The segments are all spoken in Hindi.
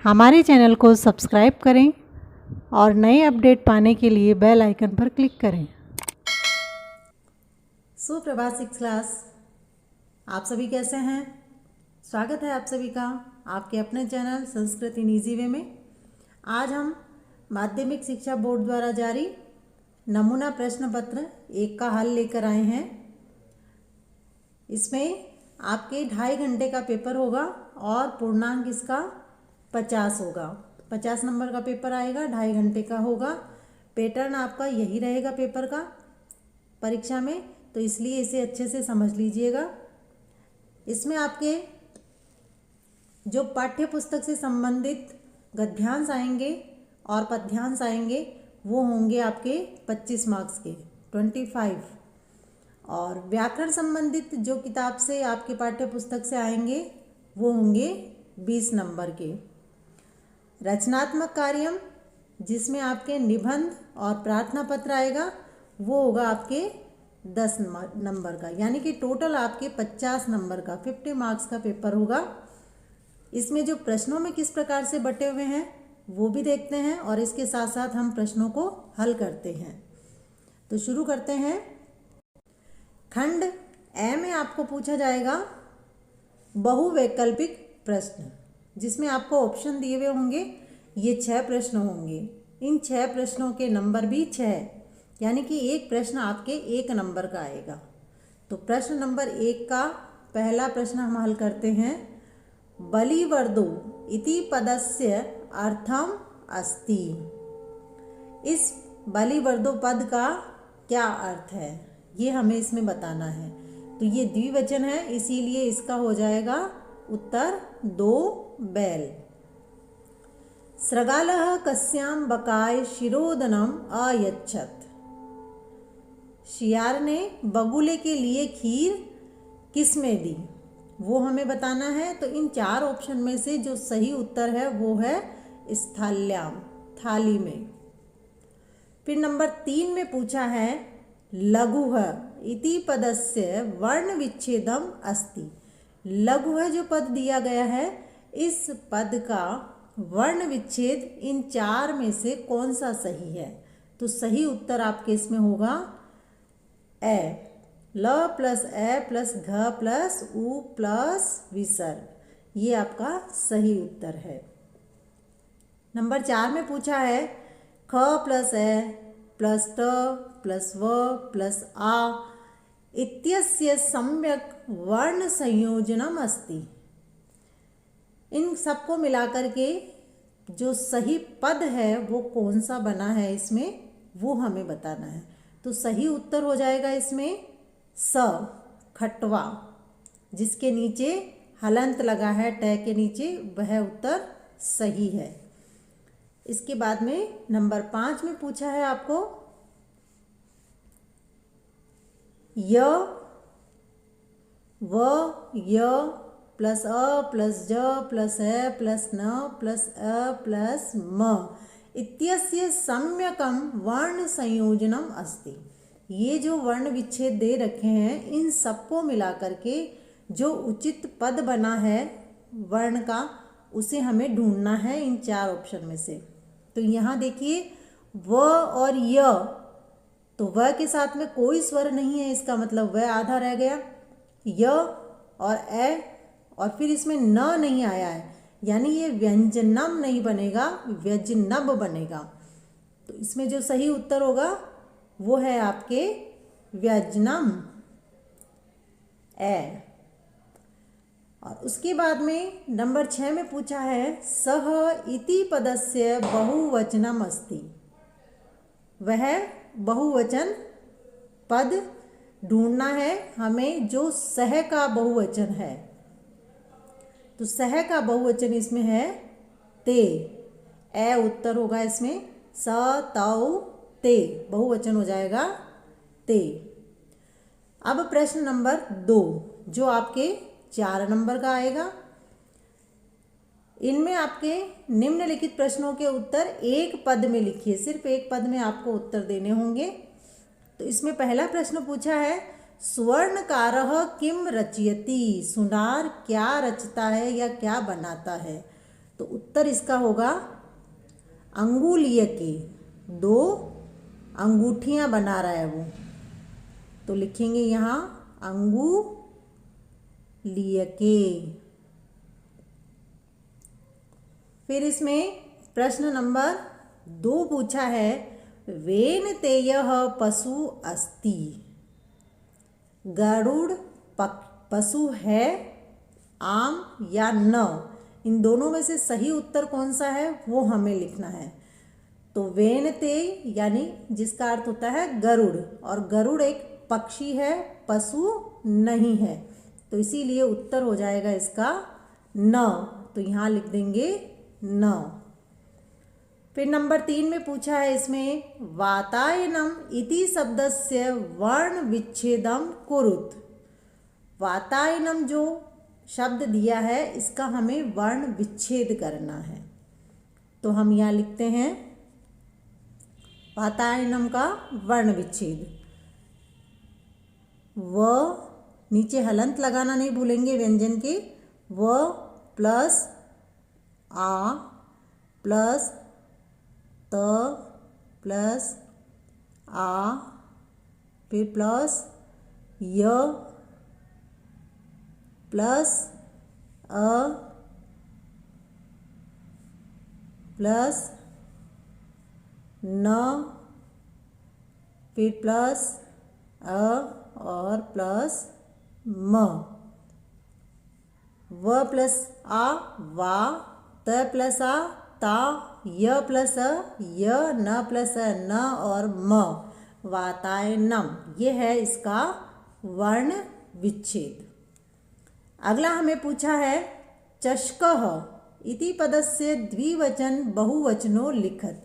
हमारे चैनल को सब्सक्राइब करें और नए अपडेट पाने के लिए बेल आइकन पर क्लिक करें। सुप्रभात सिक्स क्लास, आप सभी कैसे हैं? स्वागत है आप सभी का आपके अपने channel Sanskrit in easy way में। आज हम माध्यमिक शिक्षा बोर्ड द्वारा जारी नमूना प्रश्न पत्र 1 का हल लेकर आए हैं। इसमें आपके 2.5 घंटे का पेपर होगा और पूर्णांक इसका 50 होगा। 50 नंबर का पेपर आएगा, 2.5 घंटे का होगा। पैटर्न आपका यही रहेगा पेपर का परीक्षा में, तो इसलिए इसे अच्छे से समझ लीजिएगा। इसमें आपके जो पाठ्य पुस्तक से संबंधित गद्यांश आएंगे और पद्यांश आएंगे वो होंगे आपके 25 मार्क्स के 25, और व्याकरण संबंधित जो किताब से आपके पाठ्य पुस्तक से आएंगे वो होंगे 20 नंबर के। रचनात्मक कार्यम जिसमें आपके निबंध और प्रार्थना पत्र आएगा वो होगा आपके 10 नंबर का, यानी कि टोटल आपके 50 नंबर का 50 मार्क्स का पेपर होगा। इसमें जो प्रश्नों में किस प्रकार से बटे हुए हैं वो भी देखते हैं और इसके साथ साथ हम प्रश्नों को हल करते हैं। तो शुरू करते हैं। खंड ए में आपको पूछा जाएगा बहुवैकल्पिक प्रश्न, जिसमें आपको ऑप्शन दिए हुए होंगे। ये 6 प्रश्न होंगे। इन 6 प्रश्नों के नंबर भी 6, यानी कि एक प्रश्न आपके 1 नंबर का आएगा। तो प्रश्न नंबर 1 का पहला प्रश्न हम हल करते हैं। बलिवर्दो इति पदस्य अर्थम अस्ति। इस बलिवर्दो पद का क्या अर्थ है ये हमें इसमें बताना है। तो ये द्विवचन है, इसीलिए इसका हो जाएगा उत्तर 2 बैल। सृगालः कस्यां बकाय शिरोदनम अयच्छत। शियार ने बगुले के लिए खीर किसमें दी वो हमें बताना है। तो इन 4 ऑप्शन में से जो सही उत्तर है वो है स्थाल्याम, थाली में। फिर नंबर 3 में पूछा है लघुः इति पदस्य वर्ण विच्छेदम अस्ति। लघुः जो पद दिया गया है इस पद का वर्ण विच्छेद इन 4 में से कौन सा सही है? तो सही उत्तर आपके इसमें होगा ए, ल प्लस ए प्लस घ प्लस उ प्लस विसर्ग। ये आपका सही उत्तर है। नंबर 4 में पूछा है ख प्लस ए प्लस ट प्लस व प्लस आ इत्यस्य सम्यक वर्ण संयोजनम अस्ति। इन सबको मिलाकर के जो सही पद है वो कौन सा बना है इसमें वो हमें बताना है। तो सही उत्तर हो जाएगा इसमें स, खटवा, जिसके नीचे हलंत लगा है ट के नीचे, वह उत्तर सही है। इसके बाद में नंबर 5 में पूछा है आपको य व य प्लस अ प्लस ज प्लस ए प्लस न प्लस अ प्लस म इत्यस्य सम्यकम वर्ण संयोजनम अस्ति। ये जो वर्ण विच्छेद दे रखे हैं इन सबको मिलाकर के जो उचित पद बना है वर्ण का उसे हमें ढूंढना है इन 4 ऑप्शन में से। तो यहाँ देखिए व और य, तो व के साथ में कोई स्वर नहीं है, इसका मतलब व आधा रह गया। य और ए और फिर इसमें न नहीं आया है, यानी ये व्यंजनम नहीं बनेगा, व्यजनब बनेगा। तो इसमें जो सही उत्तर होगा वो है आपके व्यजनम ए। और उसके बाद में नंबर 6 में पूछा है सह इति पदस्य बहुवचनम अस्ति। वह बहुवचन पद ढूंढना है हमें जो सह का बहुवचन है। तो सह का बहुवचन इसमें है ते, ए उत्तर होगा इसमें, स तौ ते बहुवचन हो जाएगा ते। अब प्रश्न नंबर 2 जो आपके 4 नंबर का आएगा। इनमें आपके निम्नलिखित प्रश्नों के उत्तर एक पद में लिखिए, सिर्फ एक पद में आपको उत्तर देने होंगे। तो इसमें पहला प्रश्न पूछा है सुवर्णकारः किम रचयति। सुनार क्या रचता है या क्या बनाता है? तो उत्तर इसका होगा अंगुलीय के, 2 अंगूठियां बना रहा है वो, तो लिखेंगे यहाँ अंगुलीय के। फिर इसमें प्रश्न नंबर 2 पूछा है, वेन तेयः पशु अस्ति। गरुड़ पशु है, आम या न, इन दोनों में से सही उत्तर कौन सा है वो हमें लिखना है। तो वेन ते यानी जिसका अर्थ होता है गरुड़, और गरुड़ एक पक्षी है, पशु नहीं है, तो इसीलिए उत्तर हो जाएगा इसका न, तो यहाँ लिख देंगे न। फिर नंबर 3 में पूछा है इसमें, वातायनम इति शब्दस्य वर्ण विच्छेदम कुरुत। वातायनम जो शब्द दिया है इसका हमें वर्ण विच्छेद करना है, तो हम यहाँ लिखते हैं वातायनम का वर्ण विच्छेद। व नीचे हलंत लगाना नहीं भूलेंगे व्यंजन के, व प्लस आ प्लस त प्लस आ फिर प्लस य प्लस अ प्लस न फिर प्लस अ और प्लस म। व प्लस आ वा, त प्लस आ ता, य प्लस अ य, न प्लस अ न और म, वातायनम, ये है इसका वर्ण विच्छेद। अगला हमें पूछा है, चषकः इति पदस्य द्विवचन बहुवचनो लिखत।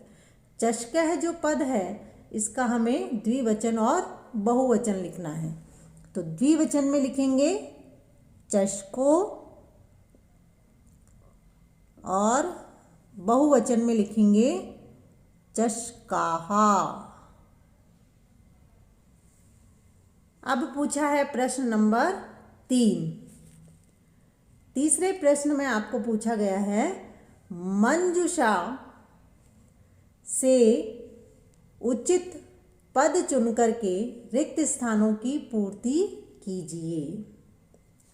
चषकः जो पद है इसका हमें द्विवचन और बहुवचन लिखना है, तो द्विवचन में लिखेंगे चषको और बहुवचन में लिखेंगे चषकाहा। अब पूछा है प्रश्न नंबर 3। तीसरे प्रश्न में आपको पूछा गया है, मंजूषा से उचित पद चुनकर के रिक्त स्थानों की पूर्ति कीजिए।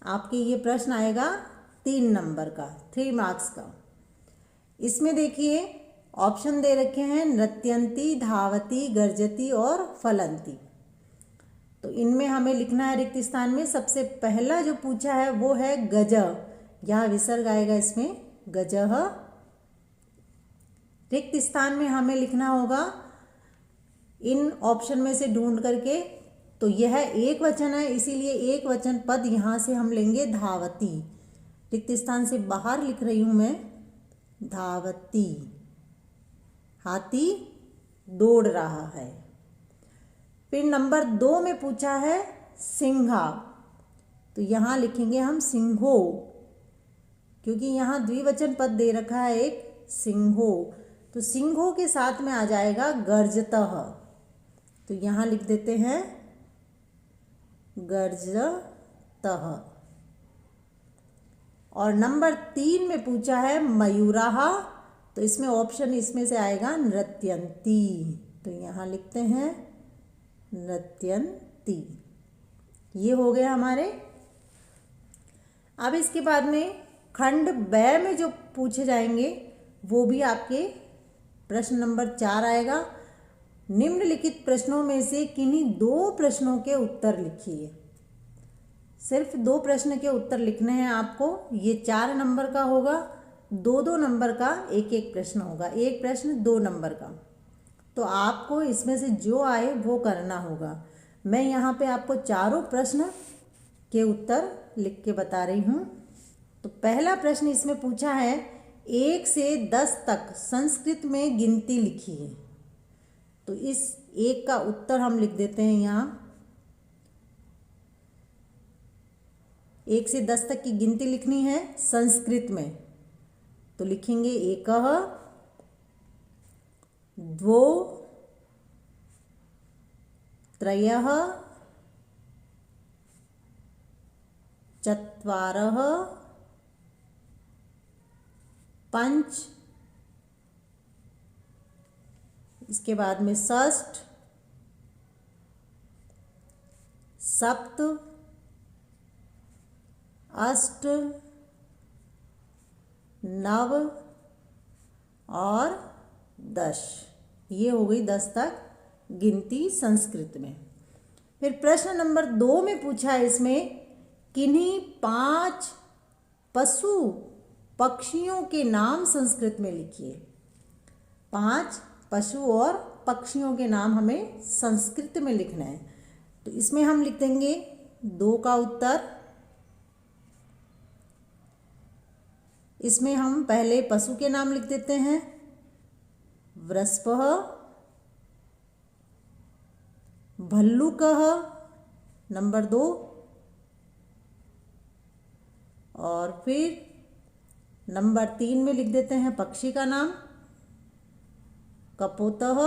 आपके ये प्रश्न आएगा 3 नंबर का, 3 मार्क्स का। इसमें देखिए ऑप्शन दे रखे हैं, नृत्यंती, धावती, गर्जती और फलंती। तो इनमें हमें लिखना है रिक्त स्थान में, सबसे पहला जो पूछा है वो है गज, यहाँ विसर्ग आएगा इसमें गजः। रिक्त स्थान में हमें लिखना होगा इन ऑप्शन में से ढूंढ करके, तो यह एक वचन है इसीलिए एक वचन पद यहाँ से हम लेंगे धावती। रिक्त स्थान से बाहर लिख रही हूँ मैं धावती, हाथी दौड़ रहा है। फिर नंबर 2 में पूछा है सिंहा, तो यहाँ लिखेंगे हम सिंहो, क्योंकि यहाँ द्विवचन पद दे रखा है एक सिंहो, तो सिंहो के साथ में आ जाएगा गर्जतः, तो यहाँ लिख देते हैं गर्जतः। और नंबर 3 में पूछा है मयूराः, तो इसमें ऑप्शन इसमें से आएगा नृत्यंती, तो यहाँ लिखते हैं नृत्यंती। ये हो गया हमारे। अब इसके बाद में खंड ब में जो पूछे जाएंगे वो भी आपके प्रश्न नंबर 4 आएगा। निम्नलिखित प्रश्नों में से किन्हीं 2 प्रश्नों के उत्तर लिखिए। सिर्फ 2 प्रश्न के उत्तर लिखने हैं आपको। ये 4 नंबर का होगा, 2-2 नंबर का एक एक प्रश्न होगा, एक प्रश्न 2 नंबर का। तो आपको इसमें से जो आए वो करना होगा। मैं यहाँ पे आपको चारों प्रश्न के उत्तर लिख के बता रही हूँ। तो पहला प्रश्न इसमें पूछा है 1 से 10 तक संस्कृत में गिनती लिखिए। तो इस 1 का उत्तर हम लिख देते हैं यहाँ। 1 से 10 तक की गिनती लिखनी है संस्कृत में, तो लिखेंगे 1, 2, 3, 4, पंच, इसके बाद में षष्ठ, सप्त, अष्ट, नव और 10। ये हो गई 10 तक गिनती संस्कृत में। फिर प्रश्न नंबर 2 में पूछा है इसमें किन्हीं 5 पशु पक्षियों के नाम संस्कृत में लिखिए। 5 पशु और पक्षियों के नाम हमें संस्कृत में लिखना है। तो इसमें हम लिख देंगे 2 का उत्तर। इसमें हम पहले पशु के नाम लिख देते हैं, वृषभः, भल्लुकः नंबर 2, और फिर नंबर 3 में लिख देते हैं पक्षी का नाम, कपोतः।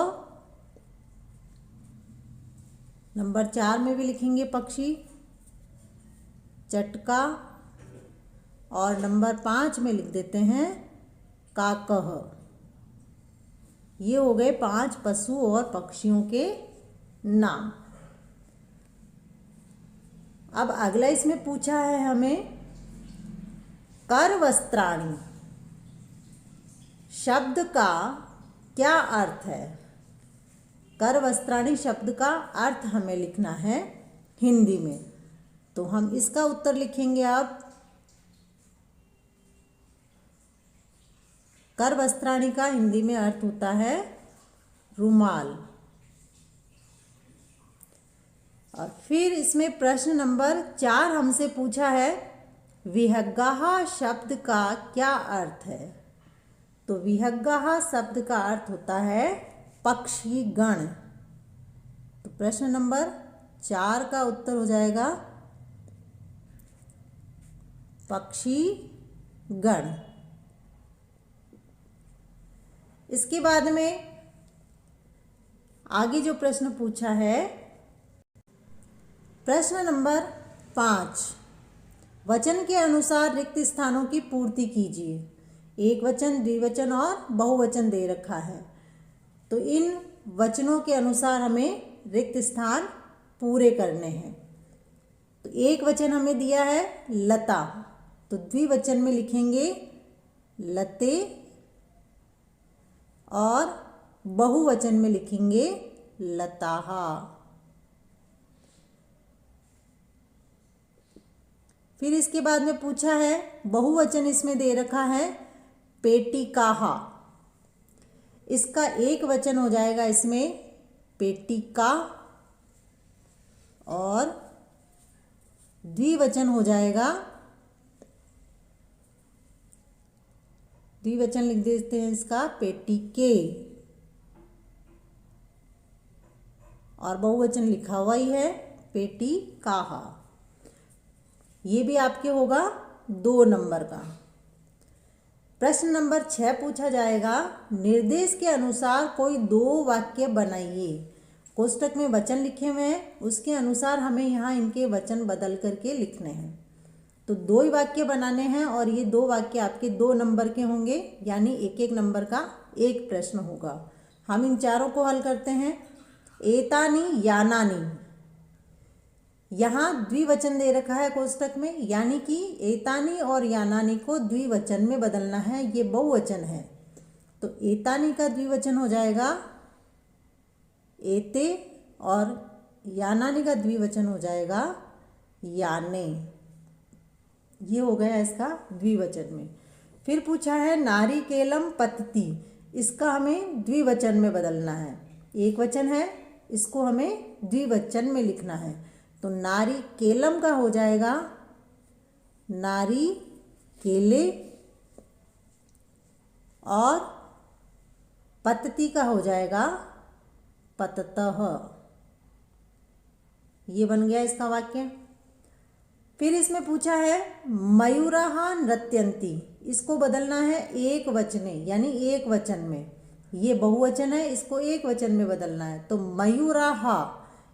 नंबर 4 में भी लिखेंगे पक्षी, चटका, और नंबर 5 में लिख देते हैं काकः। ये हो गए 5 पशु और पक्षियों के नाम। अब अगला इसमें पूछा है हमें करवस्त्राणि शब्द का क्या अर्थ है। करवस्त्राणि शब्द का अर्थ हमें लिखना है हिंदी में। तो हम इसका उत्तर लिखेंगे। अब करवस्त्राणि का हिंदी में अर्थ होता है रुमाल। और फिर इसमें प्रश्न नंबर 4 हमसे पूछा है विहंगः शब्द का क्या अर्थ है। तो विहंगः शब्द का अर्थ होता है पक्षी गण। तो प्रश्न नंबर 4 का उत्तर हो जाएगा पक्षी गण। इसके बाद में आगे जो प्रश्न पूछा है, प्रश्न नंबर 5, वचन के अनुसार रिक्त स्थानों की पूर्ति कीजिए। एक वचन, द्विवचन और बहुवचन दे रखा है। तो इन वचनों के अनुसार हमें रिक्त स्थान पूरे करने हैं। तो एक वचन हमें दिया है लता, तो द्विवचन में लिखेंगे लते, और बहुवचन में लिखेंगे लताः। फिर इसके बाद में पूछा है बहुवचन इसमें दे रखा है पेटिकाः। इसका एक वचन हो जाएगा इसमें पेटिका, और द्विवचन हो जाएगा, द्विवचन लिख देते हैं इसका पेटिके, और बहुवचन लिखा हुआ ही है पेटिकाः। ये भी आपके होगा 2 नंबर का। प्रश्न नंबर 6 पूछा जाएगा निर्देश के अनुसार कोई 2 वाक्य बनाइए। कोष्टक में वचन लिखे हुए हैं, उसके अनुसार हमें यहाँ इनके वचन बदल करके लिखने हैं। तो 2 ही वाक्य बनाने हैं, और ये 2 वाक्य आपके 2 नंबर के होंगे, यानी 1-1 नंबर का एक प्रश्न होगा। हम इन चारों को हल करते हैं। एतानि यानानि, यहाँ द्विवचन दे रखा है कोष्टक में, यानी कि एतानि और यानानि को द्विवचन में बदलना है। ये बहुवचन है, तो एतानि का द्विवचन हो जाएगा एते, और यानानि का द्विवचन हो जाएगा याने। ये हो गया इसका द्विवचन में। फिर पूछा है नारिकेलम पतति, इसका हमें द्विवचन में बदलना है। एक वचन है, इसको हमें द्विवचन में लिखना है। तो नारिकेलम का हो जाएगा नारी केले, और पतति का हो जाएगा पततः। ये बन गया इसका वाक्य। फिर इसमें पूछा है मयूराः नृत्यन्ति, इसको बदलना है एक वचने, यानी एक वचन में। ये बहुवचन है, इसको एक वचन में बदलना है। तो मयूराः,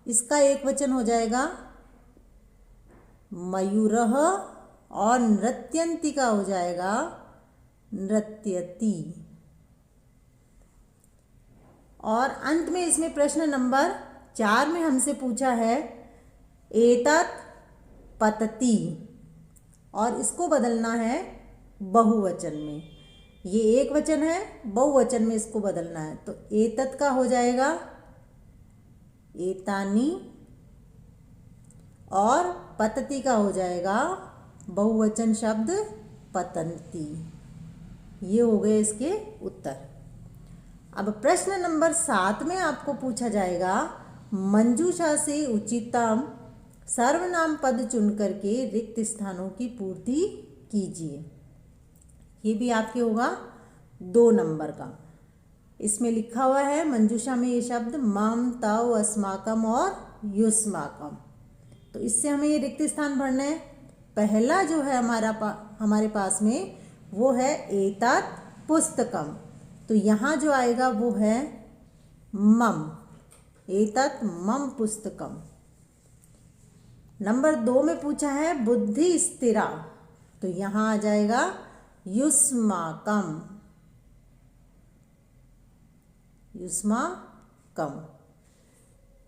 इसका एक वचन हो जाएगा मयूरः, और नृत्यन्ति का हो जाएगा नृत्यति। और अंत में इसमें प्रश्न नंबर 4 में हमसे पूछा है एतत् पतति, और इसको बदलना है बहुवचन में। ये एक वचन है, बहुवचन में इसको बदलना है। तो एतत् का हो जाएगा एतानि, और पतति का हो जाएगा बहुवचन शब्द पतन्ति। ये हो गए इसके उत्तर। अब प्रश्न नंबर 7 में आपको पूछा जाएगा मंजूषा से उचितम सर्वनाम पद चुन करके रिक्त स्थानों की पूर्ति कीजिए। ये भी आपके होगा 2 नंबर का। इसमें लिखा हुआ है मंजूषा में ये शब्द मम, तव, अस्माकम और युष्माकम। तो इससे हमें ये रिक्त स्थान भरना है। पहला जो है हमारे पास में वो है एतत् पुस्तकम। तो यहाँ जो आएगा वो है मम, एतत् मम पुस्तकम। नंबर 2 में पूछा है बुद्धि स्थिरा, तो यहाँ आ जाएगा युष्माकम, युष्माकम।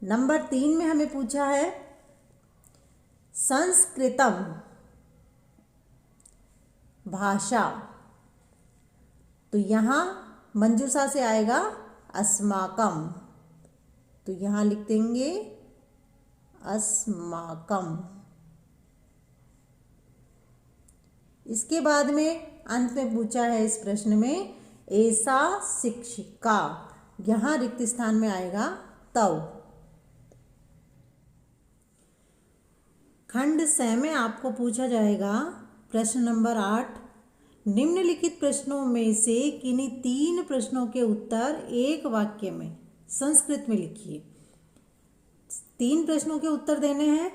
नंबर 3 में हमें पूछा है संस्कृतम भाषा, तो यहाँ मंजूषा से आएगा अस्माकम, तो यहाँ लिख देंगे अस्माकम। इसके बाद में अंत में पूछा है इस प्रश्न में ऐसा शिक्षिका, यहाँ रिक्त स्थान में आएगा तव। खंड 6 में आपको पूछा जाएगा प्रश्न नंबर 8, निम्नलिखित प्रश्नों में से किन्हीं 3 प्रश्नों के उत्तर एक वाक्य में संस्कृत में लिखिए। 3 प्रश्नों के उत्तर देने हैं,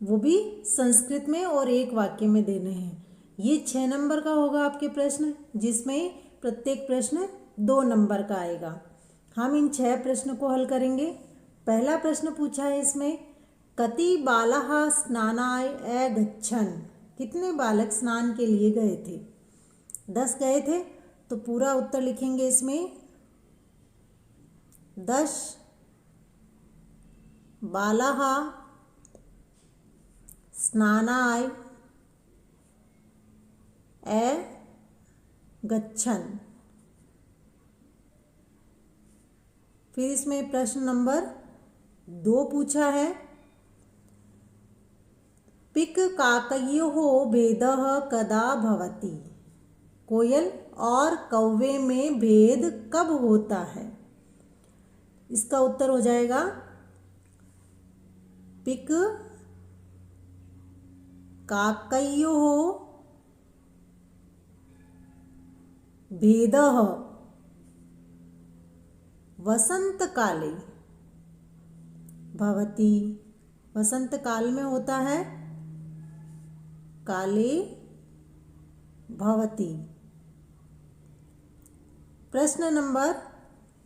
वो भी संस्कृत में, और एक वाक्य में देने हैं। ये 6 नंबर का होगा आपके प्रश्न, जिसमें प्रत्येक प्रश्न 2 नंबर का आएगा। हम इन 6 प्रश्न को हल करेंगे। पहला प्रश्न पूछा है इसमें कति बालाः स्नानाय अगच्छन्, कितने बालक स्नान के लिए गए थे? 10 गए थे। तो पूरा उत्तर लिखेंगे इसमें 10 बालाः स्नानाय अगच्छन्। फिर इसमें प्रश्न नंबर 2 पूछा है पिक काकयोः भेदः कदा भवति, कोयल और कौवे में भेद कब होता है? इसका उत्तर हो जाएगा पिक काकयोः भेदः वसंत काले भवति, वसंत काल में होता है, काले भवति। प्रश्न नंबर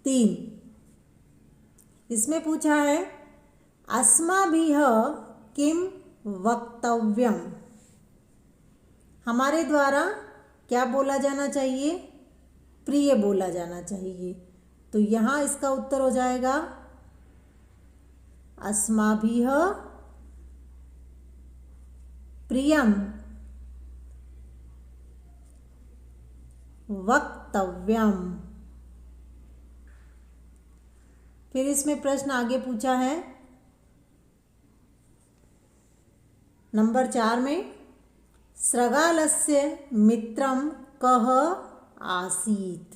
3, इसमें पूछा है अस्माभिः किं वक्तव्यम, हमारे द्वारा क्या बोला जाना चाहिए? प्रिय बोला जाना चाहिए। तो यहाँ इसका उत्तर हो जाएगा अस्माभिः प्रियम वक्तव्यम। फिर इसमें प्रश्न आगे पूछा है नंबर 4 में श्रगालस्य मित्रम कः आसीत्,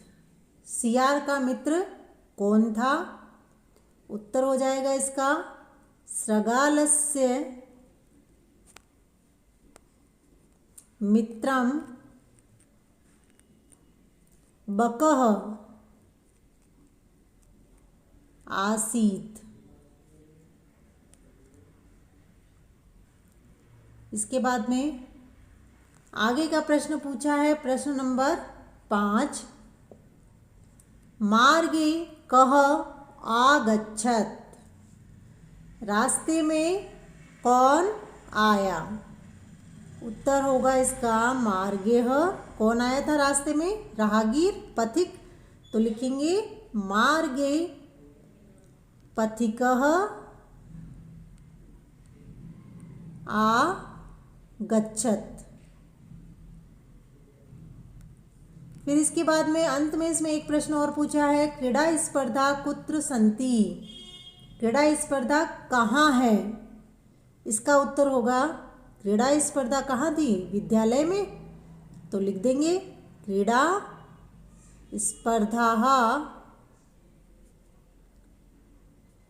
सियार का मित्र कौन था? उत्तर हो जाएगा इसका श्रगालस्य मित्रम बकः आसीत्। इसके बाद में आगे का प्रश्न पूछा है प्रश्न नंबर 5, मार्गे कः आगच्छत्, रास्ते में कौन आया? उत्तर होगा इसका मार्गेः कौन आया था रास्ते में? राहगीर, पथिक। तो लिखेंगे मार्गे पथिकः आगच्छत्। फिर इसके बाद में अंत में इसमें एक प्रश्न और पूछा है, क्रीड़ा स्पर्धा कुत्र सन्ति? क्रीड़ा स्पर्धा कहाँ है? इसका उत्तर होगा क्रीड़ा स्पर्धा कहाँ थी? विद्यालय में। तो लिख देंगे क्रीड़ा स्पर्धाः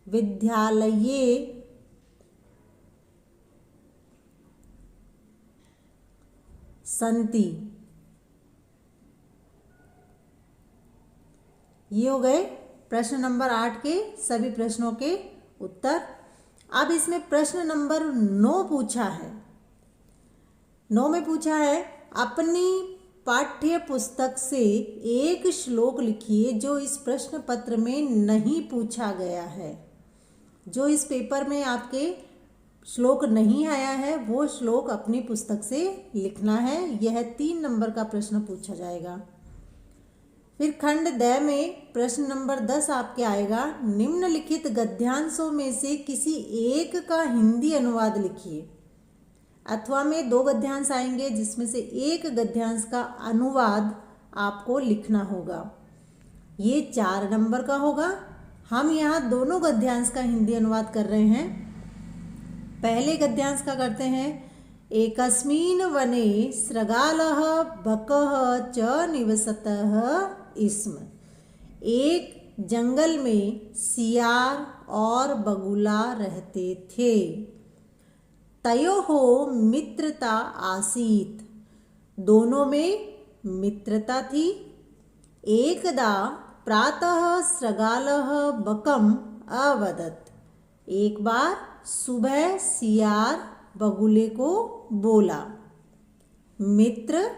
विद्यालये सन्ति। ये हो गए प्रश्न नंबर 8 के सभी प्रश्नों के उत्तर। अब इसमें प्रश्न नंबर 9 पूछा है। 9 में पूछा है, अपनी पाठ्य पुस्तक से एक श्लोक लिखिए जो इस प्रश्न पत्र में नहीं पूछा गया है। जो इस पेपर में आपके श्लोक नहीं आया है वो श्लोक अपनी पुस्तक से लिखना है। यह 3 नंबर का प्रश्न पूछा जाएगा। फिर खंड द में प्रश्न नंबर 10 आपके आएगा, निम्नलिखित गद्यांशों में से किसी एक का हिंदी अनुवाद लिखिए। अथवा में 2 गद्यांश आएंगे जिसमें से एक गद्यांश का अनुवाद आपको लिखना होगा। ये 4 नंबर का होगा। हम यहाँ दोनों गद्यांश का हिंदी अनुवाद कर रहे हैं। पहले गद्यांश का करते हैं, एकस्मिन् वने सृगालः बकः च निवसतः स्म। एक जंगल में सियार और बगुला रहते थे। तयोः मित्रता आसीत्, दोनों में मित्रता थी। एकदा प्रातः सृगालः बकम् अवदत्, एक बार सुबह सियार बगुले को बोला, मित्र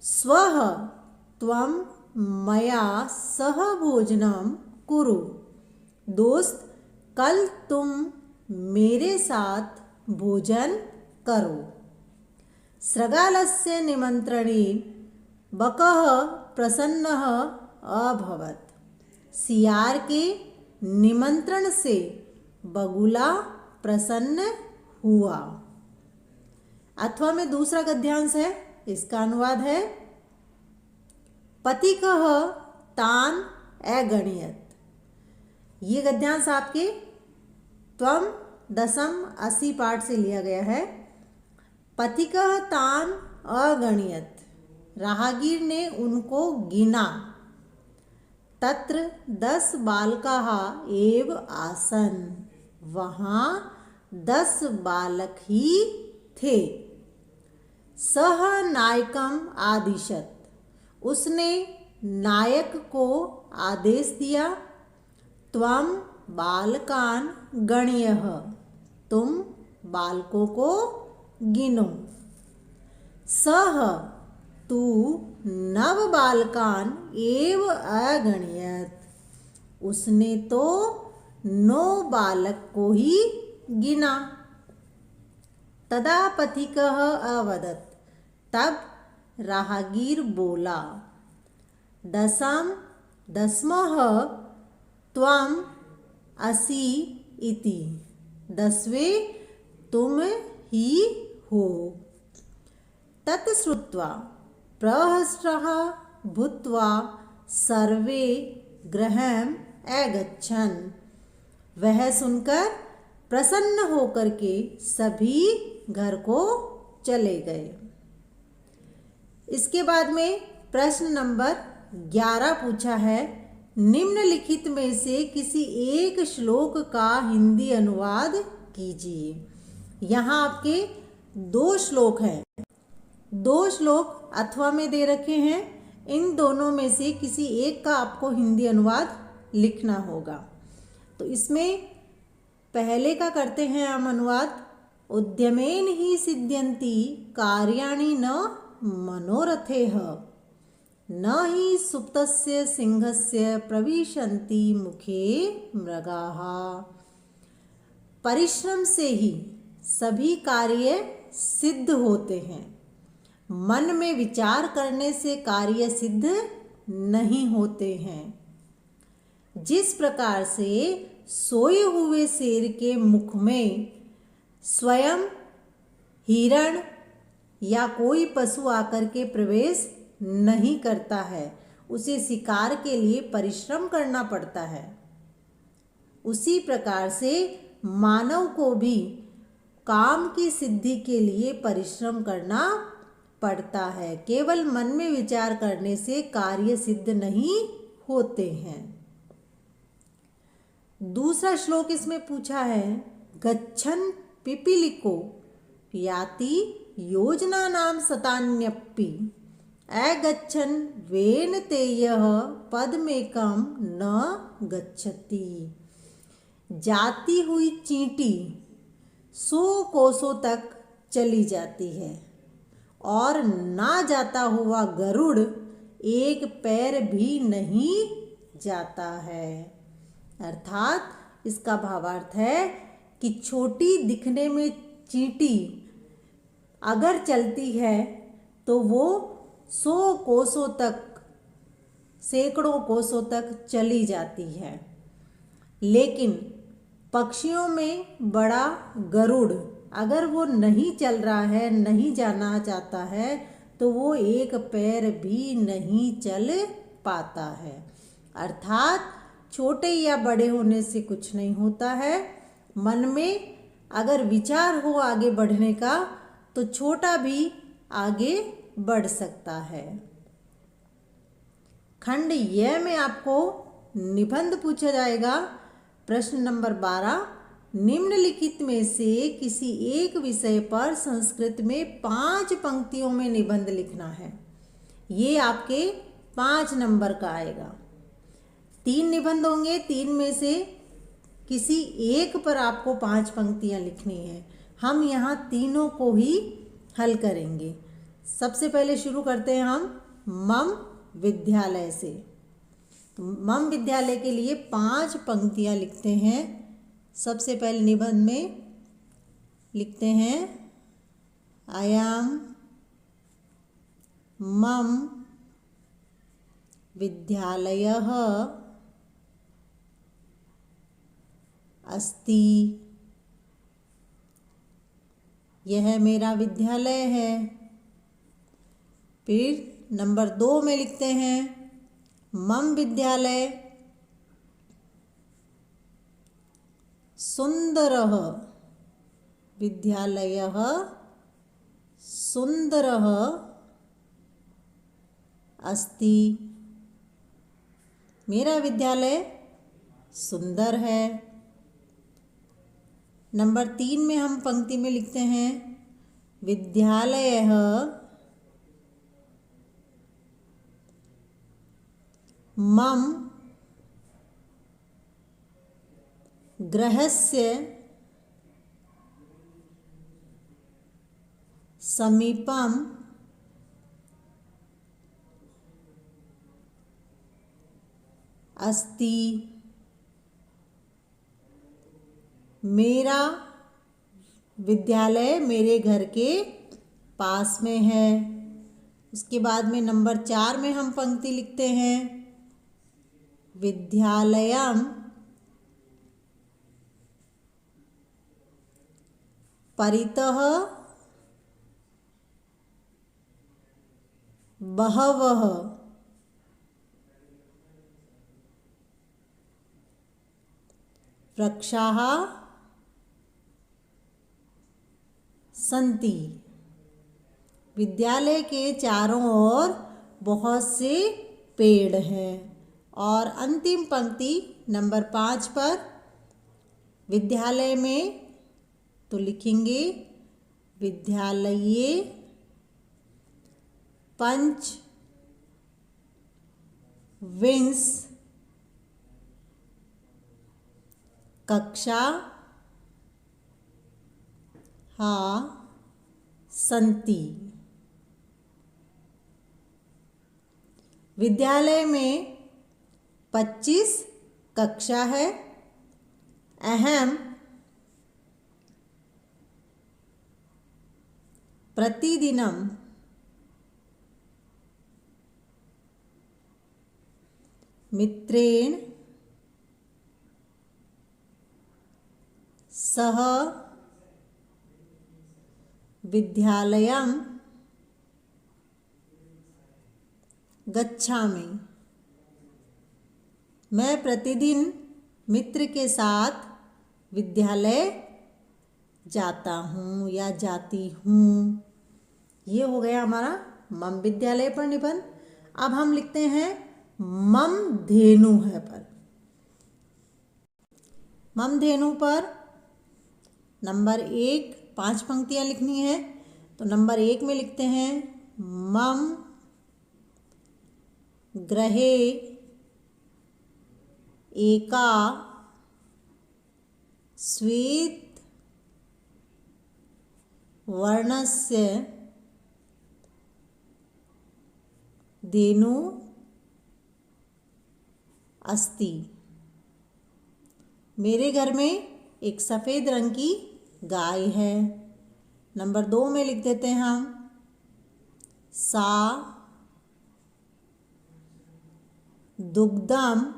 स्वः त्वं मया सह भोजनं कुरु, दोस्त कल तुम मेरे साथ भोजन करो। सृगालस्य निमंत्रणेन बकः प्रसन्नः अभवत्, सियार के निमंत्रण से बगुला प्रसन्न हुआ। अथवा में दूसरा गद्यांश है, इसका अनुवाद है, पथिकः तान् अगणयत्। ये गद्यांश आपके त्वम दशम 80 पाठ से लिया गया है। पथिकः तान् अगणयत्, राहगीर ने उनको गिना। तत्र 10 बालकाः एव आसन्, वहाँ 10 बालक ही थे। सह नायकम आदिशत, उसने नायक को आदेश दिया। त्वं बालकान् गणयः, तुम बालकों को गिनो। सह तू नव बालकान् एव अगणयत्, उसने तो 9 बालक को ही गिना। तदा पथिकः अवदत्, तब राहगीर बोला, दशमः त्वम् असि इति, 10वें तुम ही हो। तत्श्रुत्वा प्रहसः भूत्वा सर्वे गृहम् अगच्छन्, वह सुनकर प्रसन्न होकर के सभी घर को चले गए। इसके बाद में प्रश्न नंबर 11 पूछा है, निम्नलिखित में से किसी एक श्लोक का हिंदी अनुवाद कीजिए। यहाँ आपके 2 श्लोक हैं। 2 श्लोक अथवा में दे रखे हैं। इन दोनों में से किसी एक का आपको हिंदी अनुवाद लिखना होगा। तो इसमें पहले का करते हैं हम अनुवाद, उद्यमेन ही सिद्ध्यन्ति कार्याणि न मनोरथेह, न हि सुप्तस्य सिंहस्य प्रविशन्ति मुखे मृगाः। परिश्रम से ही सभी कार्य सिद्ध होते हैं, मन में विचार करने से कार्य सिद्ध नहीं होते हैं। जिस प्रकार से सोए हुए शेर के मुख में स्वयं हिरण या कोई पशु आकर के प्रवेश नहीं करता है, उसे शिकार के लिए परिश्रम करना पड़ता है, उसी प्रकार से मानव को भी काम की सिद्धि के लिए परिश्रम करना पड़ता है। केवल मन में विचार करने से कार्य सिद्ध नहीं होते हैं। दूसरा श्लोक इसमें पूछा है, गच्छन् पिपीलिको याति योजना नाम शतान्यपि अगच्छन् वेन तेयः पदमेकं न गच्छति। जाती हुई चींटी 100 कोसों तक चली जाती है और ना जाता हुआ गरुड़ एक पैर भी नहीं जाता है। अर्थात इसका भावार्थ है कि छोटी दिखने में चींटी अगर चलती है तो वो 100 कोसों तक, सैकड़ों कोसों तक चली जाती है, लेकिन पक्षियों में बड़ा गरुड़ अगर वो नहीं चल रहा है, नहीं जाना चाहता है, तो वो एक पैर भी नहीं चल पाता है। अर्थात छोटे या बड़े होने से कुछ नहीं होता है। मन में अगर विचार हो आगे बढ़ने का तो छोटा भी आगे बढ़ सकता है। खंड य में आपको निबंध पूछा जाएगा। प्रश्न नंबर 12, निम्नलिखित में से किसी एक विषय पर संस्कृत में 5 पंक्तियों में निबंध लिखना है। ये आपके 5 नंबर का आएगा। 3 निबंध होंगे, 3 में से किसी एक पर आपको 5 पंक्तियां लिखनी है। हम यहाँ तीनों को ही हल करेंगे। सबसे पहले शुरू करते हैं हम मम विद्यालय से। मम विद्यालय के लिए 5 पंक्तियां लिखते हैं। सबसे पहले निबंध में लिखते हैं, अयम मम विद्यालयः अस्ति। यह मेरा विद्यालय है। फिर नंबर 2 में लिखते हैं, मम विद्यालय सुंदरः विद्यालयः सुंदरः अस्ति। मेरा विद्यालय सुंदर है। नंबर 3 में हम पंक्ति में लिखते हैं, विद्यालयः मम गृहस्य समीपम अस्ति। मेरा विद्यालय मेरे घर के पास में है। उसके बाद में नंबर 4 में हम पंक्ति लिखते हैं, विद्यालयम परितः बहवः वृक्षाः सन्ति। विद्यालय के चारों ओर बहुत से पेड़ हैं। और अंतिम पंक्ति नंबर 5 पर विद्यालय में तो लिखेंगे, विद्यालये पंच विंश कक्षा हा सन्ति। विद्यालय में 25 कक्षा है। अहम प्रतिदिनम मित्रेण सह विद्यालयं गच्छामि। मैं प्रतिदिन मित्र के साथ विद्यालय जाता हूँ या जाती हूँ। ये हो गया हमारा मम विद्यालय पर निबंध। अब हम लिखते हैं मम धेनु है पर। मम धेनु पर नंबर 1 5 पंक्तियाँ लिखनी है। तो नंबर 1 में लिखते हैं मम गृहे एका श्वेत वर्णस्य धेनु अस्ति। मेरे घर में एक सफ़ेद रंग की गाय है। नंबर 2 में लिख देते हैं हम सा दुग्धम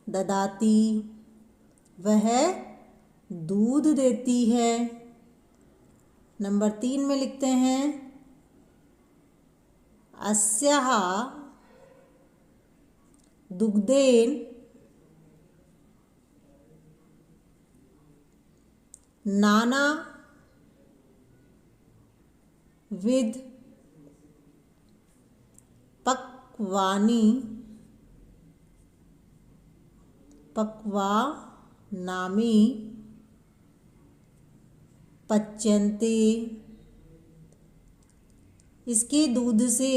ददाती। वह दूध देती है। नंबर 3 में लिखते हैं अस्याः दुग्धेन नाना विध पक्वानि पक्वानामि पच्यन्ते। इसके दूध से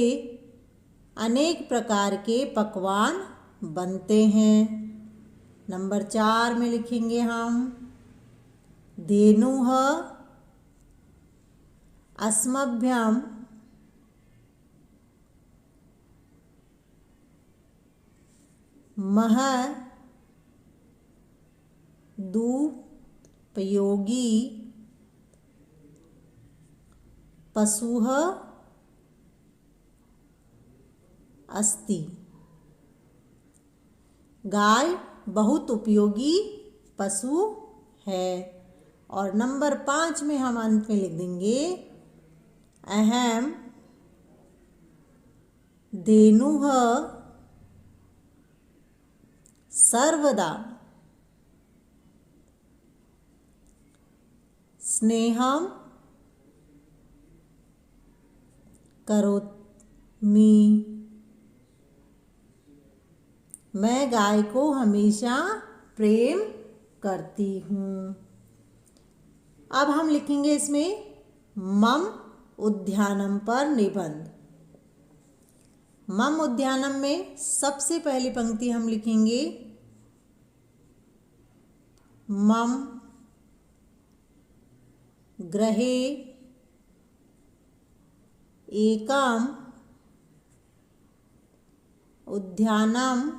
अनेक प्रकार के पकवान बनते हैं। नंबर 4 में लिखेंगे हम धेनुः अस्मभ्यं महदुपयोगी पशुः अस्ति। गाय बहुत उपयोगी पशु है। और नंबर 5 में हम अंत में लिख देंगे अहम धेनुः सर्वदा स्नेहम करोमि। मैं गाय को हमेशा प्रेम करती हूँ। अब हम लिखेंगे इसमें मम उद्यानम पर निबंध। मम उद्यानम में सबसे पहली पंक्ति हम लिखेंगे मम गृहे एकम उद्यानम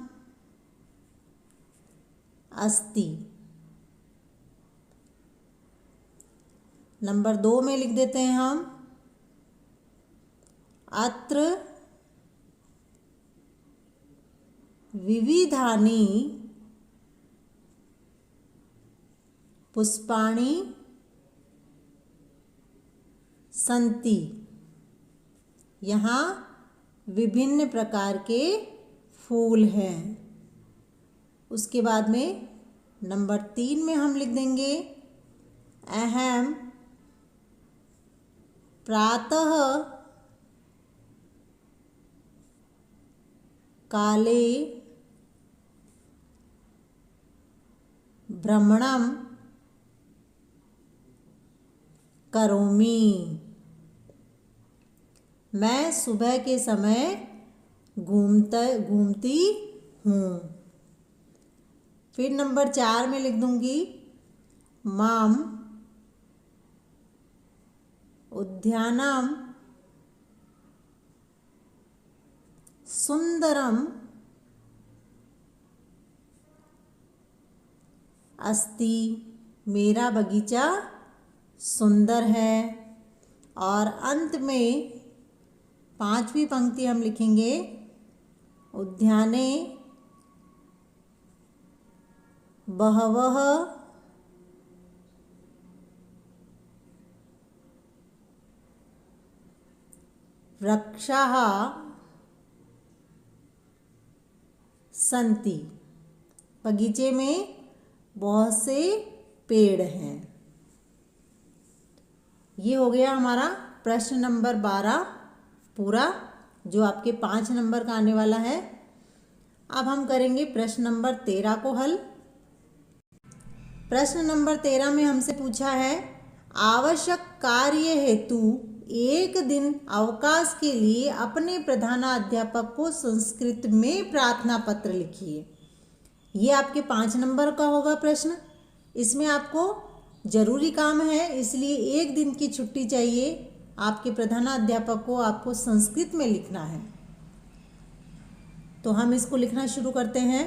अस्ति। नंबर 2 में लिख देते हैं हम अत्र विविधानि पुष्पाणि सन्ति। यहाँ विभिन्न प्रकार के फूल हैं। उसके बाद में नंबर 3 में हम लिख देंगे अहम प्रातः काले भ्रमणं करोमि। मैं सुबह के समय घूमती हूँ। फिर नंबर 4 में लिख दूंगी मम उद्यानम सुंदरम अस्ति। मेरा बगीचा सुंदर है। और अंत में 5वीं पंक्ति हम लिखेंगे उद्याने बहवः वृक्षाः सन्ति। बगीचे में बहुत से पेड़ हैं। ये हो गया हमारा प्रश्न नंबर 12 पूरा, जो आपके 5 नंबर का आने वाला है। अब हम करेंगे प्रश्न नंबर 13 को हल। प्रश्न नंबर 13 में हमसे पूछा है, आवश्यक कार्य हेतु एक दिन अवकाश के लिए अपने प्रधानाध्यापक को संस्कृत में प्रार्थना पत्र लिखिए। ये आपके 5 नंबर का होगा प्रश्न। इसमें आपको जरूरी काम है, इसलिए एक दिन की छुट्टी चाहिए। आपके प्रधानाध्यापक को आपको संस्कृत में लिखना है। तो हम इसको लिखना शुरू करते हैं।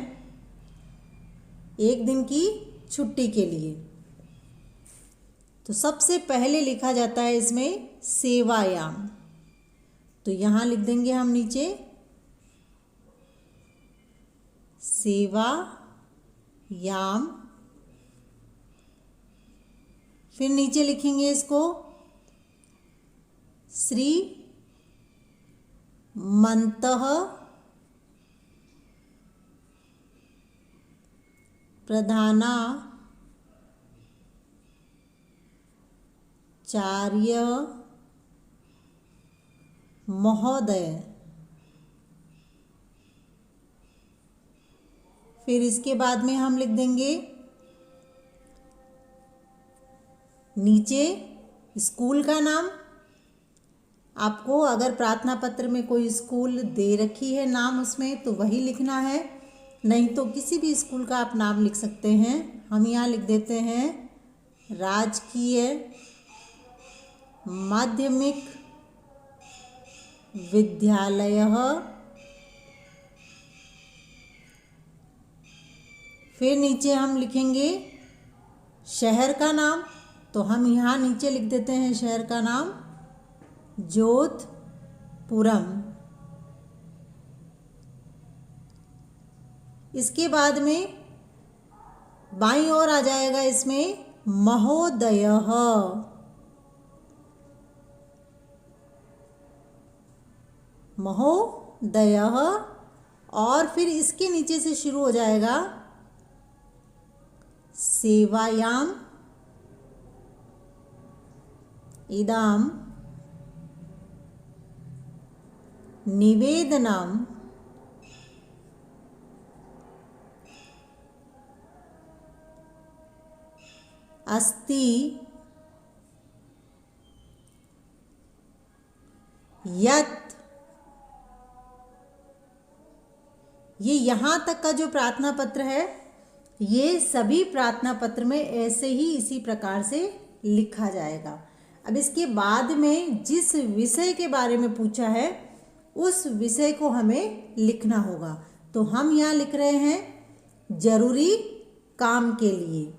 एक दिन की छुट्टी के लिए तो सबसे पहले लिखा जाता है इसमें सेवायाम। तो यहाँ लिख देंगे हम नीचे सेवायाम। फिर नीचे लिखेंगे इसको श्रीमन्तः प्रधानाचार्य महोदय। फिर इसके बाद में हम लिख देंगे नीचे स्कूल का नाम। आपको अगर प्रार्थना पत्र में कोई स्कूल दे रखी है नाम उसमें, तो वही लिखना है, नहीं तो किसी भी स्कूल का आप नाम लिख सकते हैं। हम यहाँ लिख देते हैं राजकीय माध्यमिक विद्यालय। फिर नीचे हम लिखेंगे शहर का नाम। तो हम यहाँ नीचे लिख देते हैं शहर का नाम जोधपुरम। इसके बाद में बाईं ओर आ जाएगा इसमें महोदयः। महोदयः, और फिर इसके नीचे से शुरू हो जाएगा सेवायाम इदं निवेदनम् अस्ति यत्। ये यहाँ तक का जो प्रार्थना पत्र है, ये सभी प्रार्थना पत्र में ऐसे ही इसी प्रकार से लिखा जाएगा। अब इसके बाद में जिस विषय के बारे में पूछा है उस विषय को हमें लिखना होगा। तो हम यहाँ लिख रहे हैं जरूरी काम के लिए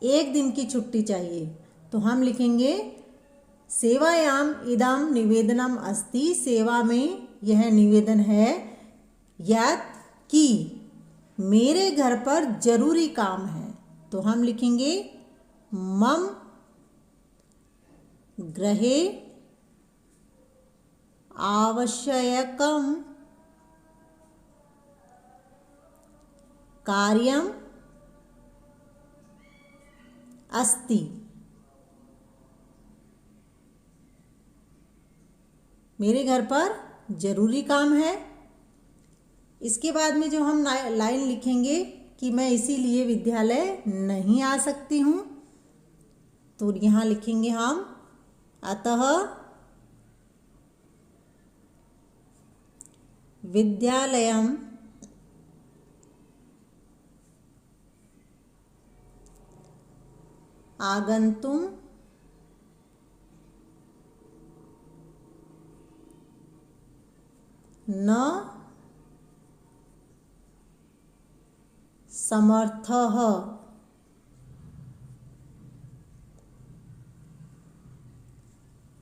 एक दिन की छुट्टी चाहिए। तो हम लिखेंगे सेवायाम इदं निवेदनम अस्ति। सेवा में यह निवेदन है यत् कि मेरे घर पर जरूरी काम है। तो हम लिखेंगे मम गृहे आवश्यकं कार्यम अस्ति। मेरे घर पर जरूरी काम है। इसके बाद में जो हम लाइन लिखेंगे कि मैं इसीलिए विद्यालय नहीं आ सकती हूँ, तो यहाँ लिखेंगे हम अतः विद्यालयम आगंतुम न समर्थः।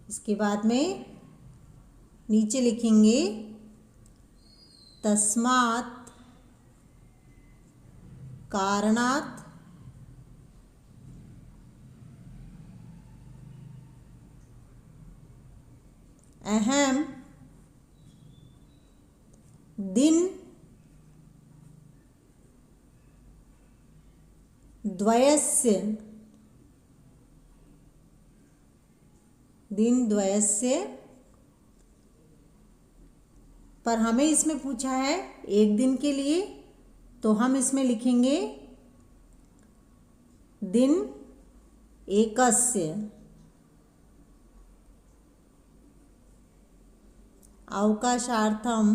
इसके बाद में नीचे लिखेंगे तस्मात् कारणात् अहम दिन द्वयस्य पर हमें इसमें पूछा है एक दिन के लिए, तो हम इसमें लिखेंगे दिन एकस्य अवकाशार्थम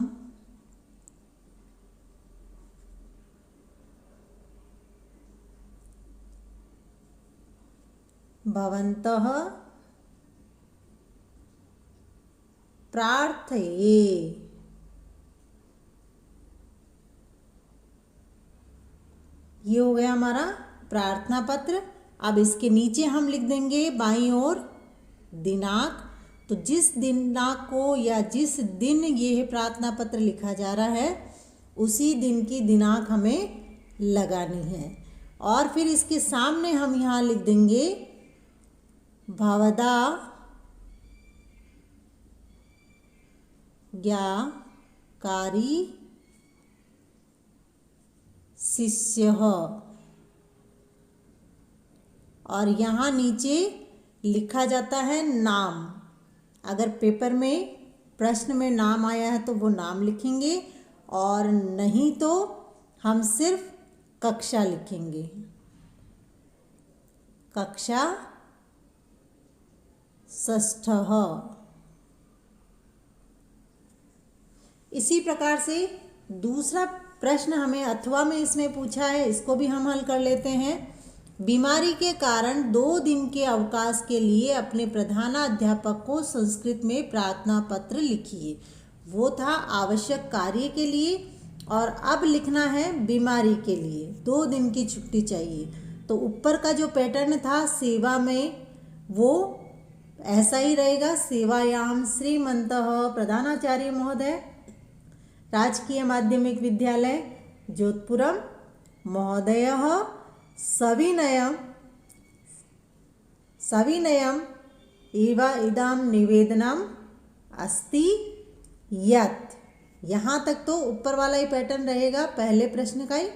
भवन्तः प्रार्थये। ये हो गया हमारा प्रार्थना पत्र। अब इसके नीचे हम लिख देंगे बाईं ओर दिनांक। तो जिस दिनांक को या जिस दिन ये प्रार्थना पत्र लिखा जा रहा है उसी दिन की दिनांक हमें लगानी है। और फिर इसके सामने हम यहाँ लिख देंगे भवदा ज्ञाकारी शिष्यः। और यहाँ नीचे लिखा जाता है नाम। अगर पेपर में प्रश्न में नाम आया है तो वो नाम लिखेंगे, और नहीं तो हम सिर्फ कक्षा लिखेंगे, कक्षा षष्ठः। इसी प्रकार से दूसरा प्रश्न हमें अथवा में इसमें पूछा है, इसको भी हम हल कर लेते हैं। बीमारी के कारण 2 दिन के अवकाश के लिए अपने प्रधानाध्यापक को संस्कृत में प्रार्थना पत्र लिखिए। वो था आवश्यक कार्य के लिए, और अब लिखना है बीमारी के लिए 2 दिन की छुट्टी चाहिए। तो ऊपर का जो पैटर्न था सेवा में वो ऐसा ही रहेगा। सेवायाम श्रीमन्तः प्रधानाचार्य महोदय, राजकीय माध्यमिक विद्यालय जोधपुरम महोदयः सविनयम् एव इदं निवेदनम् अस्ति यत्। यहाँ तक तो ऊपर वाला ही पैटर्न रहेगा पहले प्रश्न का ही।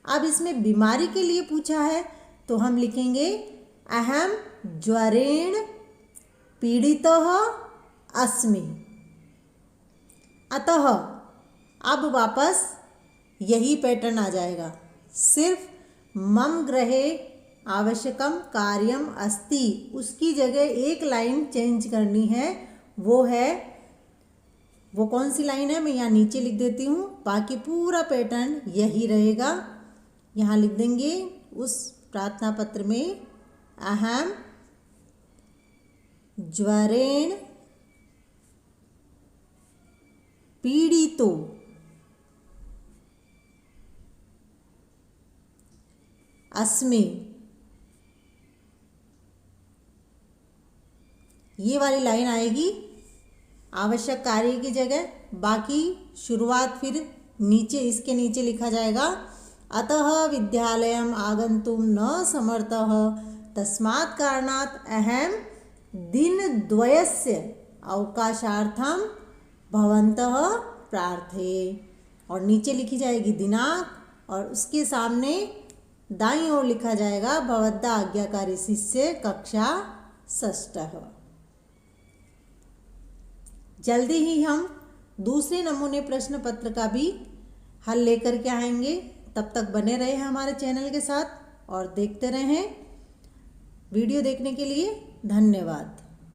अब इसमें बीमारी के लिए पूछा है तो हम लिखेंगे अहम ज्वरेण पीड़ितः अस्मि। अतः अब वापस यही पैटर्न आ जाएगा, सिर्फ मम गृहे आवश्यकम कार्यम अस्ति उसकी जगह एक लाइन चेंज करनी है। वो कौन सी लाइन है मैं यहाँ नीचे लिख देती हूँ। बाकी पूरा पैटर्न यही रहेगा। यहाँ लिख देंगे उस प्रार्थना पत्र में अहम ज्वरेण पीड़ितो अस्मि। ये वाली लाइन आएगी आवश्यक कार्य की जगह। बाकी शुरुआत फिर नीचे इसके नीचे लिखा जाएगा अतः विद्यालयम आगंतुम न समर्थः तस्मात् कारणात् अहम दिनद्वयस्य अवकाशार्थम भवन्तः प्रार्थये। और नीचे लिखी जाएगी दिनांक, और उसके सामने दाईं ओर लिखा जाएगा भवद्दा आज्ञाकारी शिष्य कक्षा षष्ठः। जल्दी ही हम दूसरे नमूने प्रश्न पत्र का भी हल लेकर के आएंगे। तब तक बने रहे हमारे चैनल के साथ और देखते रहें। वीडियो देखने के लिए धन्यवाद।